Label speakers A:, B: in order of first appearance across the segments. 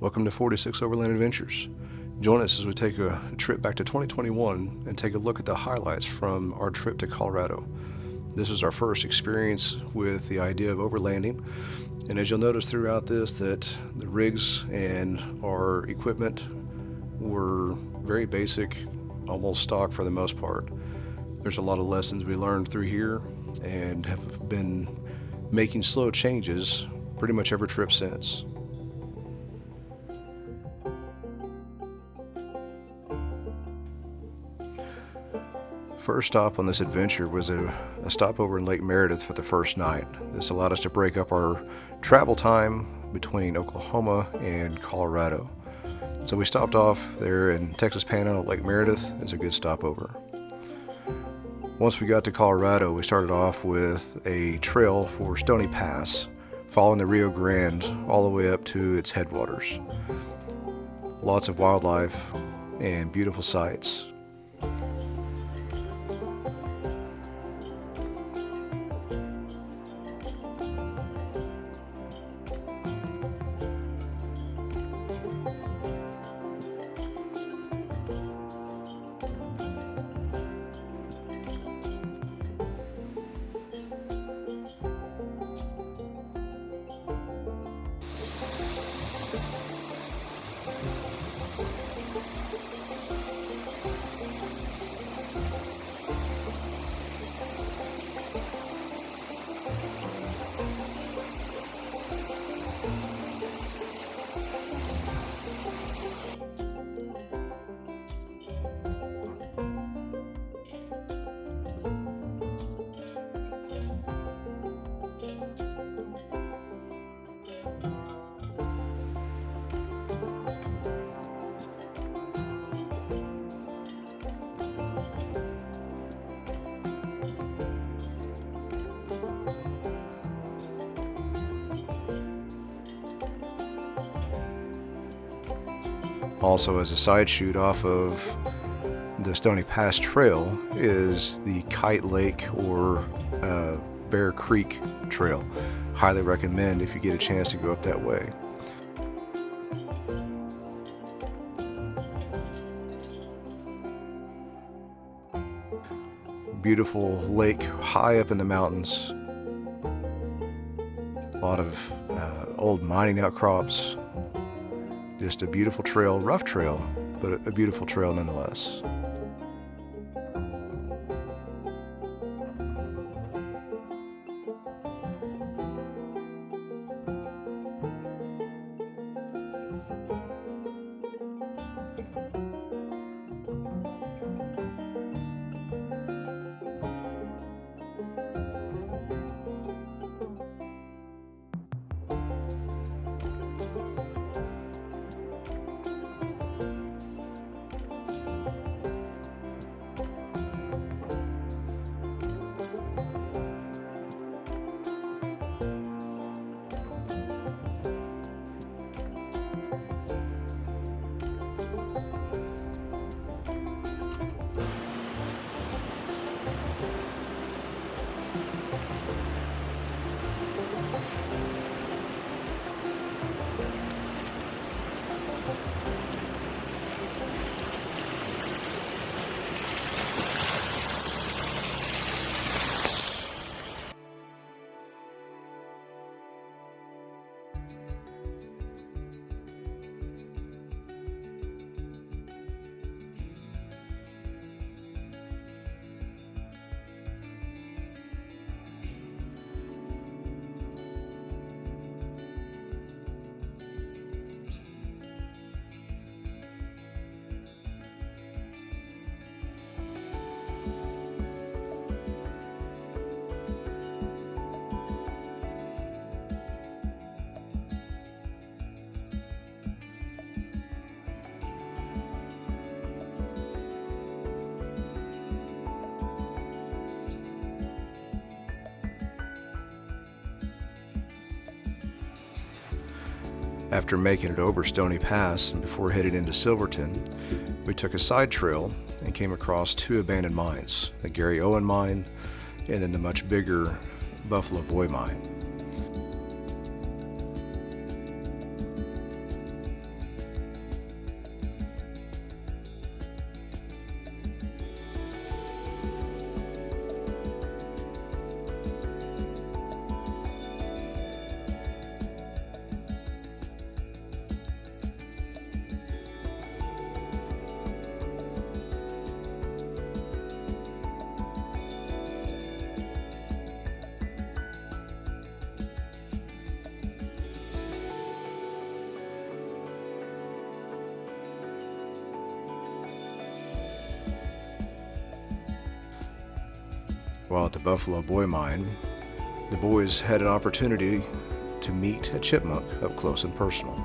A: Welcome to 46 Overland Adventures. Join us as we take a trip back to 2021 and take a look at the highlights from our trip to Colorado. This is our first experience with the idea of overlanding, and as you'll notice throughout this that the rigs and our equipment were very basic, almost stock for the most part. There's a lot of lessons we learned through here and have been making slow changes pretty much every trip since. First stop on this adventure was a stopover in Lake Meredith for the first night. This allowed us to break up our travel time between Oklahoma and Colorado. So we stopped off there in Texas Panhandle at Lake Meredith as a good stopover. Once we got to Colorado, we started off with a trail for Stony Pass, following the Rio Grande all the way up to its headwaters. Lots of wildlife and beautiful sights. Also, as a side shoot off of the Stony Pass Trail is the Kite Lake or Bear Creek Trail. Highly recommend if you get a chance to go up that way. Beautiful lake high up in the mountains. A lot of old mining outcrops. Just a beautiful trail, rough trail, but a beautiful trail nonetheless. After making it over Stony Pass and before heading into Silverton, we took a side trail and came across two abandoned mines, the Gary Owen mine and then the much bigger Buffalo Boy mine. While at the Buffalo Boy Mine, the boys had an opportunity to meet a chipmunk up close and personal.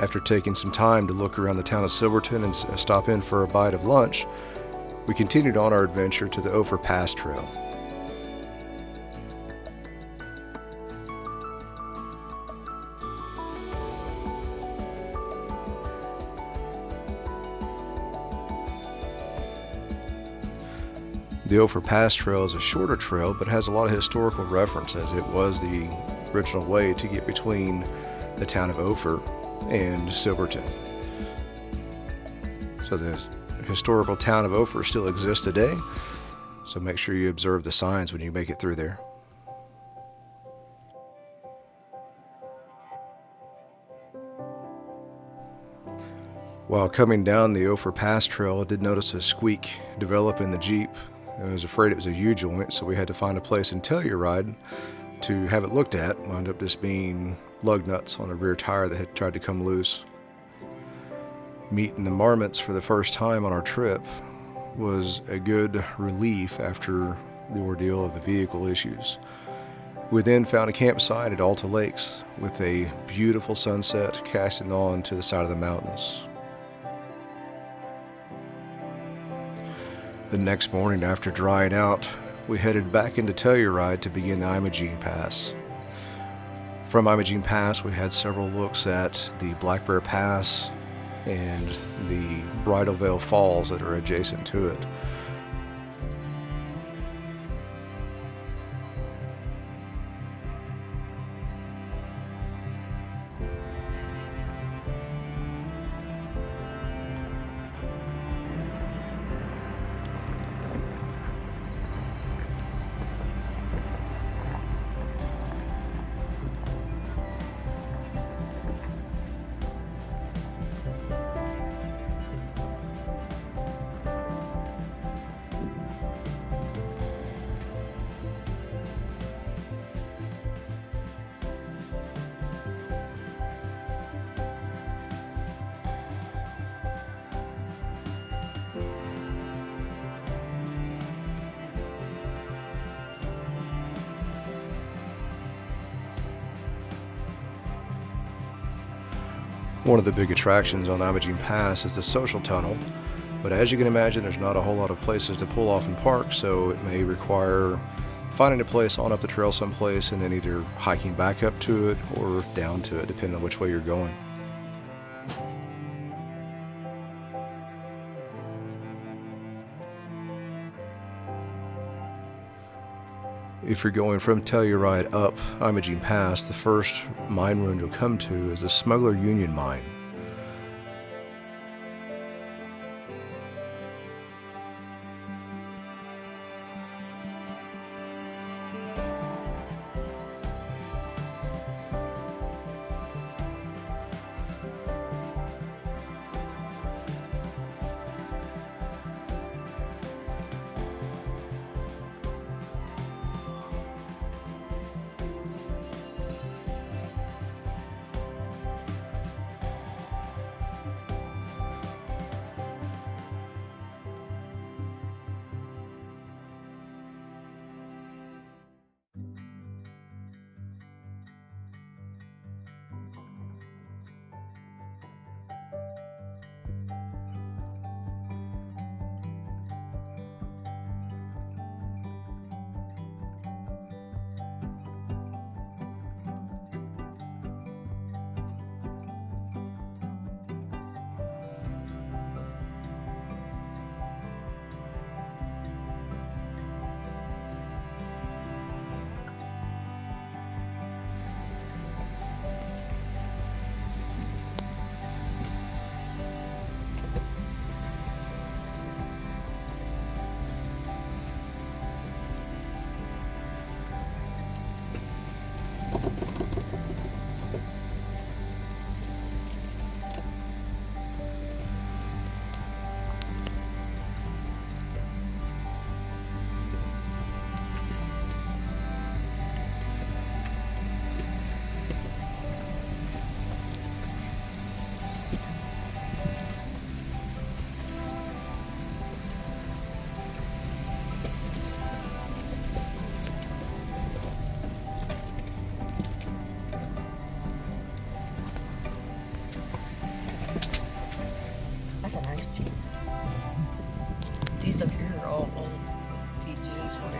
A: After taking some time to look around the town of Silverton and stop in for a bite of lunch, we continued on our adventure to the Ophir Pass Trail. The Ophir Pass Trail is a shorter trail, but has a lot of historical reference, as it was the original way to get between the town of Ophir and Silverton. So the historical town of Ophir still exists today, so make sure you observe the signs when you make it through there. While coming down the Ophir Pass Trail, I did notice a squeak develop in the Jeep. I was afraid it was a U-joint, so we had to find a place in Telluride to have it looked at. Wound up just being lug nuts on a rear tire that had tried to come loose. Meeting the marmots for the first time on our trip was a good relief after the ordeal of the vehicle issues. We then found a campsite at Alta Lakes with a beautiful sunset casting on to the side of the mountains. The next morning, after drying out, we headed back into Telluride to begin the Imogene Pass. From Imogene Pass, we had several looks at the Black Bear Pass and the Bridal Veil Falls that are adjacent to it. One of the big attractions on Imogene Pass is the social tunnel, but as you can imagine, there's not a whole lot of places to pull off and park, so it may require finding a place on up the trail someplace and then either hiking back up to it or down to it, depending on which way you're going. If you're going from Telluride up Imogene Pass, the first mine run you'll come to is the Smuggler Union Mine.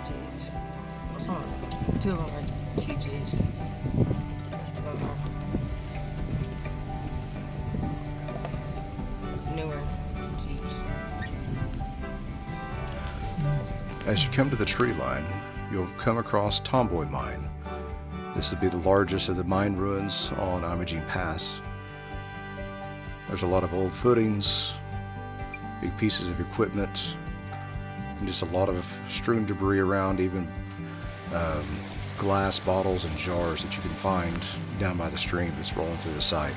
B: Gs. Well, some of them, 2 of them are 2 Gs. The rest of them are newer Jeeps.
A: As you come to the tree line, you'll come across Tomboy Mine. This would be the largest of the mine ruins on Imogene Pass. There's a lot of old footings, big pieces of equipment, and just a lot of strewn debris around, even glass bottles and jars that you can find down by the stream that's rolling through the site.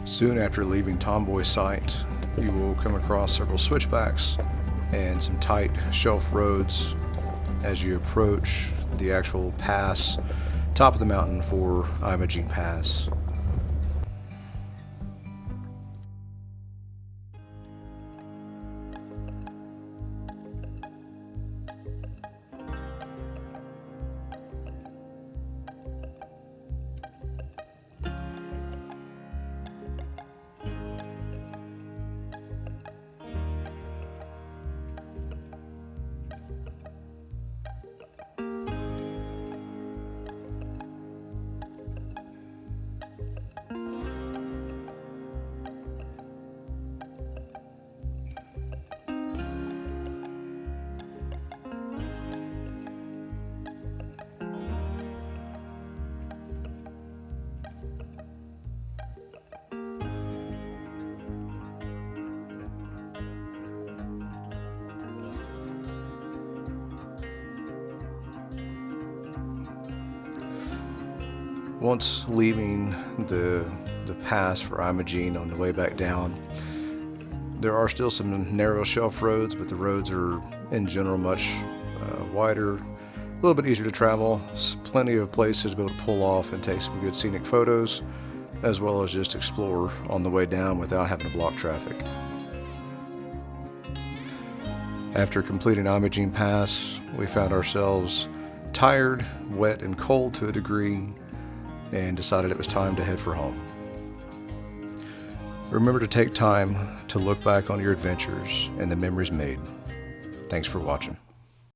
A: Soon after leaving Tomboy's site, you will come across several switchbacks and some tight shelf roads as you approach the actual pass, top of the mountain for Imogene Pass. Once leaving the pass for Imogene on the way back down, there are still some narrow shelf roads, but the roads are in general much wider, a little bit easier to travel, plenty of places to be able to pull off and take some good scenic photos, as well as just explore on the way down without having to block traffic. After completing Imogene Pass, we found ourselves tired, wet, and cold to a degree, and decided it was time to head for home. Remember to take time to look back on your adventures and the memories made. Thanks for watching.